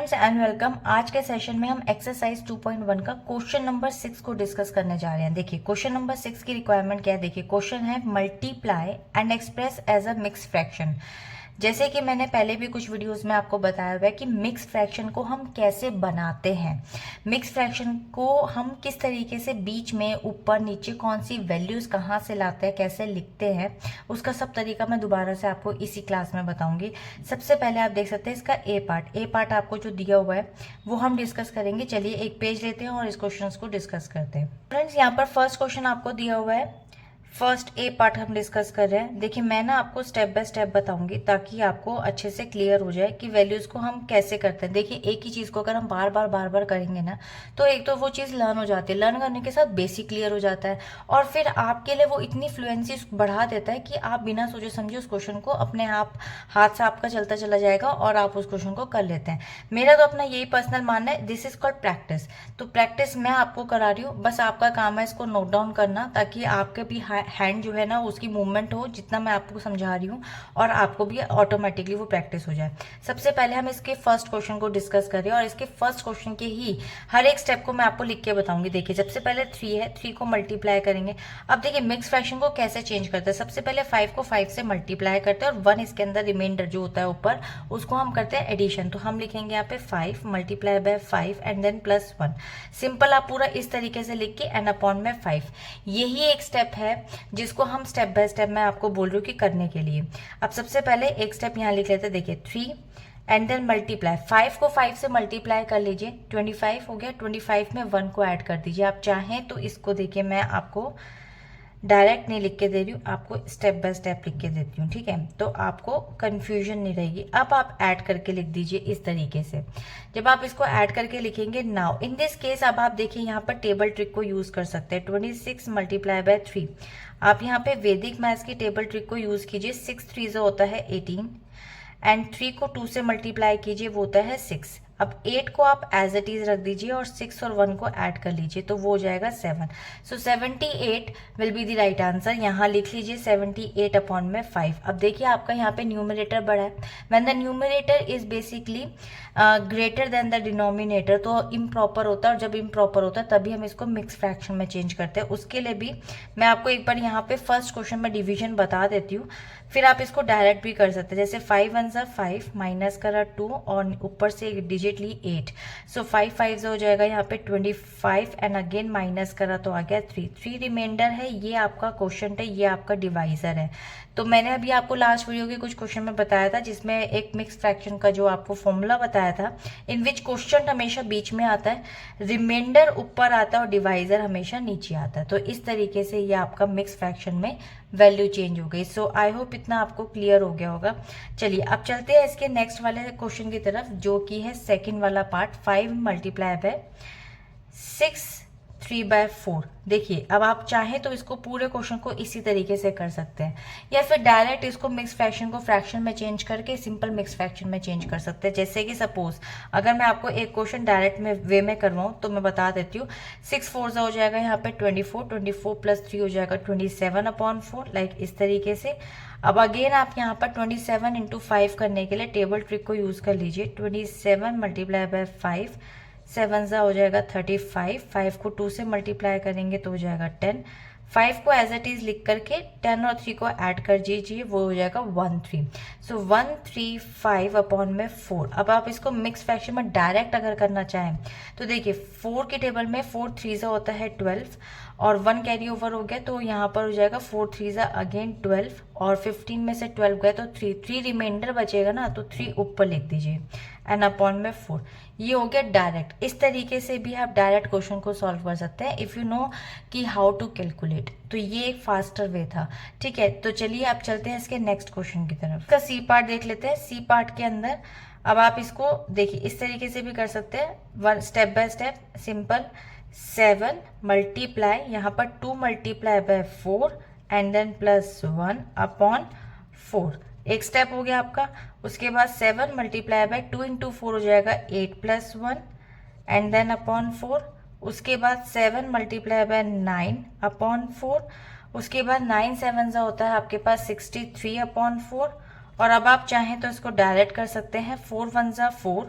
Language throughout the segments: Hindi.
Friends and welcome. आज के सेशन में हम एक्सरसाइज 2.1 का क्वेश्चन नंबर 6 को डिस्कस करने जा रहे हैं। देखिए क्वेश्चन नंबर 6 की रिक्वायरमेंट क्या है। देखिए क्वेश्चन है multiply and express as a mix fraction. जैसे कि मैंने पहले भी कुछ वीडियोस में आपको बताया हुआ है कि मिक्स फ्रैक्शन को हम कैसे बनाते हैं, मिक्स फ्रैक्शन को हम किस तरीके से बीच में ऊपर नीचे कौन सी वैल्यूज कहाँ से लाते हैं, कैसे लिखते हैं, उसका सब तरीका मैं दोबारा से आपको इसी क्लास में बताऊंगी। सबसे पहले आप देख सकते हैं इसका ए पार्ट आपको जो दिया हुआ है वो हम डिस्कस करेंगे। चलिए एक पेज लेते हैं और इस क्वेश्चन को डिस्कस करते हैं। फ्रेंड्स यहाँ पर फर्स्ट क्वेश्चन आपको दिया हुआ है, फर्स्ट ए पार्ट हम डिस्कस कर रहे हैं। देखिए मैं ना आपको स्टेप बाय स्टेप बताऊंगी ताकि आपको अच्छे से क्लियर हो जाए कि वैल्यूज को हम कैसे करते हैं। देखिए एक ही चीज को अगर हम बार बार करेंगे ना तो एक तो वो चीज लर्न हो जाती है, लर्न करने के साथ बेसिक क्लियर हो जाता है और फिर आपके लिए वो इतनी फ्लुएंसी बढ़ा देता है कि आप बिना सोचे समझे उस क्वेश्चन को अपने आप हाथ से आपका चलता चला जाएगा और आप उस क्वेश्चन को कर लेते हैं। मेरा तो अपना यही पर्सनल मानना है, दिस इज कॉल्ड प्रैक्टिस। तो प्रैक्टिस मैं आपको करा रही हूँ, बस आपका काम है इसको नोट डाउन करना ताकि आपके भी हैंड जो है ना उसकी मूवमेंट हो जितना मैं आपको समझा रही हूँ और आपको भी ऑटोमेटिकली वो प्रैक्टिस हो जाए। सबसे पहले हम इसके फर्स्ट क्वेश्चन को डिस्कस करें और इसके फर्स्ट क्वेश्चन के ही हर एक स्टेप को मैं आपको लिख के बताऊंगी। देखिए सबसे पहले 3 है, 3 को मल्टीप्लाई करेंगे। अब देखिए मिक्स फ्रैक्शन को कैसे चेंज करते हैं। सबसे पहले 5 को 5 से मल्टीप्लाई करते हैं और 1 इसके अंदर रिमाइंडर जो होता है ऊपर उसको हम करते हैं एडिशन। तो हम लिखेंगे यहाँ पे 5 multiply by 5 and then plus 1। Simple आप पूरा इस तरीके से लिख के एन अपॉन में 5। यही एक स्टेप है जिसको हम स्टेप बाय स्टेप मैं आपको बोल रही हूँ कि करने के लिए। अब सबसे पहले एक स्टेप यहाँ लिख लेते हैं। देखिए 3 एंड देन मल्टीप्लाई, 5 को 5 से मल्टीप्लाई कर लीजिए, 25 हो गया। 25 में 1 को ऐड कर दीजिए। आप चाहें तो इसको देखिए मैं आपको डायरेक्ट नहीं लिख के दे रही हूँ, आपको स्टेप बाय स्टेप लिख के देती हूँ, ठीक है, तो आपको कंफ्यूजन नहीं रहेगी। अब आप ऐड करके लिख दीजिए इस तरीके से। जब आप इसको ऐड करके लिखेंगे, नाउ इन दिस केस अब आप देखिए यहाँ पर टेबल ट्रिक को यूज कर सकते हैं। 26 मल्टीप्लाई बाय 3, आप यहाँ पे वैदिक मैथ्स की टेबल ट्रिक को यूज कीजिए। 6 3 जो होता है 18 एंड 3 को 2 से मल्टीप्लाई कीजिए, वो होता है 6। अब 8 को आप एज इट इज रख दीजिए और 6 और 1 को ऐड कर लीजिए तो वो हो जाएगा 7। सो 78 will be the right answer. यहाँ लिख लीजिए 78 अपॉन में 5। अब देखिए आपका यहाँ पे न्यूमरेटर बड़ा है, when the numerator is basically greater than the denominator तो इम्प्रॉपर होता है और जब इम्प्रॉपर होता है तभी हम इसको मिक्स फ्रैक्शन में चेंज करते हैं। उसके लिए भी मैं आपको एक बार यहाँ पे फर्स्ट क्वेश्चन में डिवीजन बता देती हूँ, फिर आप इसको डायरेक्ट भी कर सकते हैं। जैसे 5 1 सा 5 माइनस करा 2 और ऊपर से एक डिजिट ली 8, सो 5 5 हो जाएगा यहाँ पे 25 एंड अगेन माइनस करा तो आ गया 3 रिमाइंडर है। ये आपका क्वेश्चन है, ये आपका डिवाइजर है। तो मैंने अभी आपको लास्ट वीडियो के कुछ क्वेश्चन में बताया था जिसमें एक मिक्स फ्रैक्शन का जो आपको फॉर्मूला बताया था, इन विच क्वेश्चन हमेशा बीच में आता है, रिमाइंडर ऊपर आता है और डिवाइजर हमेशा नीचे आता है। तो इस तरीके से ये आपका मिक्स फ्रैक्शन में वैल्यू चेंज हो गई। सो आई होप इतना आपको क्लियर हो गया होगा। चलिए अब चलते हैं इसके नेक्स्ट वाले क्वेश्चन की तरफ जो कि है सेकंड वाला पार्ट, 5 मल्टीप्लाई बाय 6 3 बाय 4। देखिए अब आप चाहें तो इसको पूरे क्वेश्चन को इसी तरीके से कर सकते हैं या फिर डायरेक्ट इसको मिक्स फ्रैक्शन को फ्रैक्शन में चेंज करके सिंपल मिक्स फ्रैक्शन में चेंज कर सकते हैं। जैसे कि सपोज अगर मैं आपको एक क्वेश्चन डायरेक्ट में वे में करवाऊँ तो मैं बता देती हूँ। 6 4 हो जाएगा यहाँ पे 24 प्लस 3 हो जाएगा 27 अपॉन 4, लाइक इस तरीके से। अब अगेन आप यहाँ पर 27 इंटू 5 करने के लिए टेबल ट्रिक को यूज कर लीजिए। 27 मल्टीप्लाई बाय 5, 7 सा हो जाएगा 35, 5 को 2 से मल्टीप्लाई करेंगे तो हो जाएगा 10, 5 को एज इट इज लिख करके 10 और 3 को ऐड कर दीजिए, वो हो जाएगा 13। सो 135 अपॉन में 4। अब आप इसको मिक्स फ्रैक्शन में डायरेक्ट अगर करना चाहें तो देखिए 4 के टेबल में 4 3 सा होता है 12 और 1 कैरी ओवर हो गया तो यहाँ पर हो जाएगा 4 3 सा अगेन 12 और 15 में से 12 गया तो 3 रिमाइंडर बचेगा ना, तो 3 ऊपर लिख दीजिए एंड अपॉन में 4। ये हो गया डायरेक्ट। इस तरीके से भी आप डायरेक्ट क्वेश्चन को सॉल्व कर सकते हैं इफ यू नो कि हाउ टू कैलकुलेट। तो ये एक फास्टर वे था, ठीक है। तो चलिए आप चलते हैं इसके नेक्स्ट क्वेश्चन की तरफ। इसका सी पार्ट देख लेते हैं। सी पार्ट के अंदर अब आप इसको देखिए इस तरीके से भी कर सकते हैं, one step by step simple. 7 multiply यहाँ पर 2 multiply by 4 and then plus 1 upon 4, एक स्टेप हो गया आपका। उसके बाद 7 मल्टीप्लाई बाय 2 इंटू 4 हो जाएगा 8 प्लस 1 एंड देन अपॉन 4। उसके बाद 7 मल्टीप्लाई बाय 9 अपॉन 4। उसके बाद 9 7 सा होता है आपके पास 63 अपॉन 4। और अब आप चाहें तो इसको डायरेक्ट कर सकते हैं, 4 1 सा 4।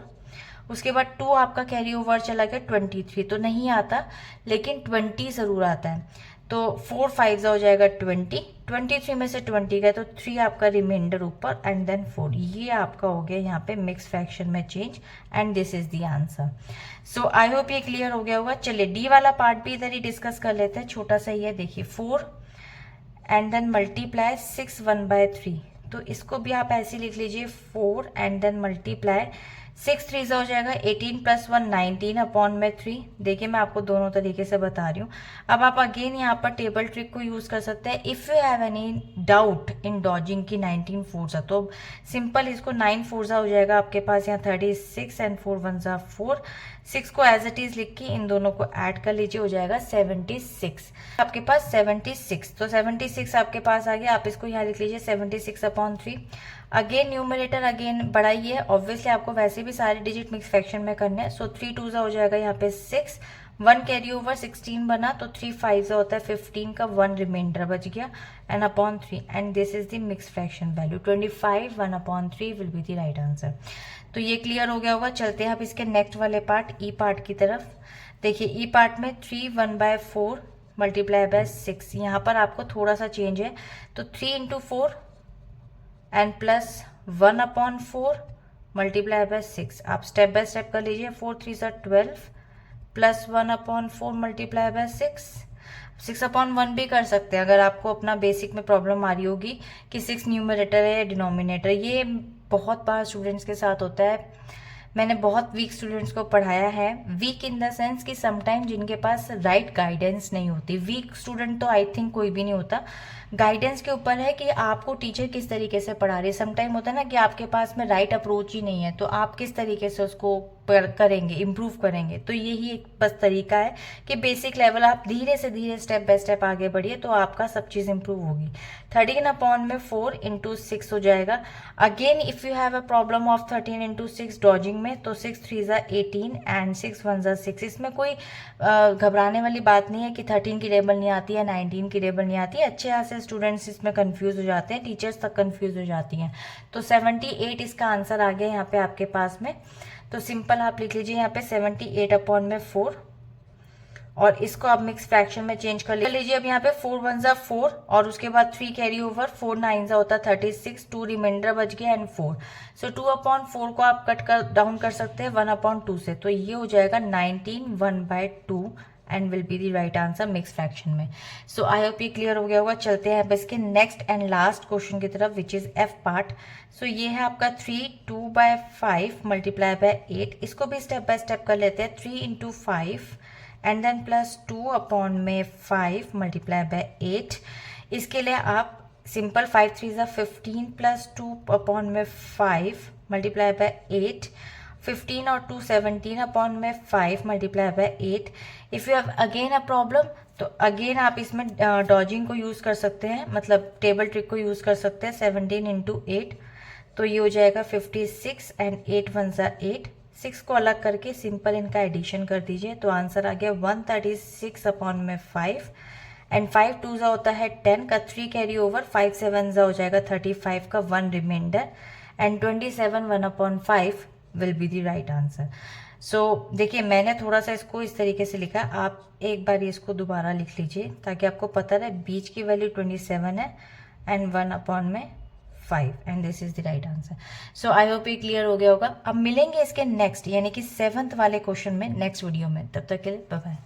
उसके बाद 2 आपका कैरी ओवर चला गया 23, तो नहीं आता, लेकिन 20 ज़रूर आता है। तो 4 5 हो जाएगा 20, 23 में से 20 गए तो 3 आपका रिमाइंडर ऊपर एंड देन 4। ये आपका हो गया यहाँ पे मिक्स फ्रैक्शन में change and this is the answer. So I hope ये क्लियर हो गया होगा। चलिए डी वाला पार्ट भी इधर ही डिस्कस कर लेते हैं, छोटा सा ही है। देखिए 4 एंड देन मल्टीप्लाई 6 1/3, तो इसको भी आप ऐसे लिख लीजिए 4 एंड देन मल्टीप्लाई 6 3 हो जाएगा 18 + 1 19 अपॉन में 3। देखिए मैं आपको दोनों तरीके से बता रही हूँ। अब आप अगेन यहाँ पर टेबल ट्रिक को यूज कर सकते हैं। If you have any doubt in dodging की 19 4 तो सिंपल इसको 9 4 हो जाएगा आपके पास यहाँ 36 एंड 4 1 4। 6 को एज इट इज लिख के इन दोनों को ऐड कर लीजिए, हो जाएगा 76 आपके पास 76। तो 76 आपके पास आ गया, आप इसको यहाँ लिख लीजिए 76/3। अगेन न्यूमरेटर अगेन बढ़ाइए, ऑब्वियसली आपको वैसे भी सारे डिजिट मिक्स फ्रैक्शन में करने हैं। सो 3 2 हो जाएगा यहाँ पे 6, 1 कैरी ओवर 16 बना, तो 3 5 होता है 15 का 1 रिमाइंडर बच गया and upon 3 and this is the mix fraction value 25 1/3 will be the right answer. तो ये क्लियर हो गया होगा। चलते हैं अब इसके नेक्स्ट वाले पार्ट ई पार्ट की तरफ। देखिए ई पार्ट में 3 1/4 मल्टीप्लाई बाय 6, यहाँ पर आपको थोड़ा सा चेंज है, तो 3 × 4 एंड प्लस 1/4 मल्टीप्लाई बाय 6। आप स्टेप बाय स्टेप कर लीजिए। 4 3 12 प्लस 1/4 मल्टीप्लाई बाय 6। 6/1 भी कर सकते हैं अगर आपको अपना बेसिक में प्रॉब्लम आ रही होगी कि 6 न्यूमरेटर है या डिनोमिनेटर। ये बहुत बार स्टूडेंट्स के साथ होता है। मैंने बहुत वीक स्टूडेंट्स को पढ़ाया है। वीक इन द सेंस कि समटाइम जिनके पास राइट गाइडेंस नहीं होती। वीक स्टूडेंट तो आई थिंक कोई भी नहीं होता, गाइडेंस के ऊपर है कि आपको टीचर किस तरीके से पढ़ा रही है। समटाइम होता है ना कि आपके पास में राइट अप्रोच ही नहीं है, तो आप किस तरीके से उसको करेंगे, इम्प्रूव करेंगे। तो यही एक बस तरीका है कि बेसिक लेवल आप धीरे से धीरे स्टेप बाय स्टेप आगे बढ़िए, तो आपका सब चीज़ इम्प्रूव होगी। 13/4 × 6 हो जाएगा। Again if you have a problem of 13 × 6 dodging में, तो 6 3 18 एंड 6 1 6। इसमें कोई घबराने वाली बात नहीं है कि 13 की टेबल नहीं आती है, 19 की टेबल नहीं आती है। अच्छे से स्टूडेंट्स इसमें कंफ्यूज हो जाते हैं, टीचर्स तक कंफ्यूज हो जाती हैं। तो 78 इसका आंसर आ गया यहाँ पे आपके पास में। तो सिंपल आप लिख लीजिए यहाँ पे 78/4 और इसको आप मिक्स फ्रैक्शन में चेंज कर लीजिए। अब यहाँ पे 4 1 4 और उसके बाद 3 कैरी ओवर, 4 9 होता है 36, 2 रिमाइंडर बच गया एंड 4। सो 2/4 को आप कट कर डाउन कर सकते हैं 1/2 से, तो ये हो जाएगा 19 1/2 and will be the right answer mix fraction में। सो आई होप ये क्लियर हो गया होगा। चलते हैं अब इसके नेक्स्ट एंड लास्ट क्वेश्चन की तरफ विच इज एफ पार्ट। सो ये है आपका 3 2/5 मल्टीप्लाई बाय 8। इसको भी स्टेप बाय स्टेप कर लेते हैं। 3 × 5 and then plus 2/5 multiply by 8। इसके लिए आप सिंपल 5 3 15 प्लस 2/5 मल्टीप्लाई बाय 8। 15 और 2 17/5 multiply by 8। If you have again a problem तो अगेन आप इसमें डॉजिंग को यूज़ कर सकते हैं, मतलब टेबल ट्रिक को यूज़ कर सकते हैं। 17 × 8 तो ये हो जाएगा 56 एंड 8 1 8। 6 को अलग करके सिंपल इनका एडिशन कर दीजिए, तो आंसर आ गया 136/5 एंड 5 2 होता है 10 का 3 कैरी ओवर, 5 7 हो जाएगा 35 का 1 reminder and 27 1/5 will be the right answer. So देखिए मैंने थोड़ा सा इसको इस तरीके से लिखा, आप एक बार इसको दोबारा लिख लीजिए ताकि आपको पता रहे। बीच की वैल्यू 27 है and 1/5 and this is the right answer. So I hope ये क्लियर हो गया होगा। अब मिलेंगे इसके नेक्स्ट यानी कि 7th वाले क्वेश्चन में नेक्स्ट वीडियो में। तब तक के लिए बाय बाय।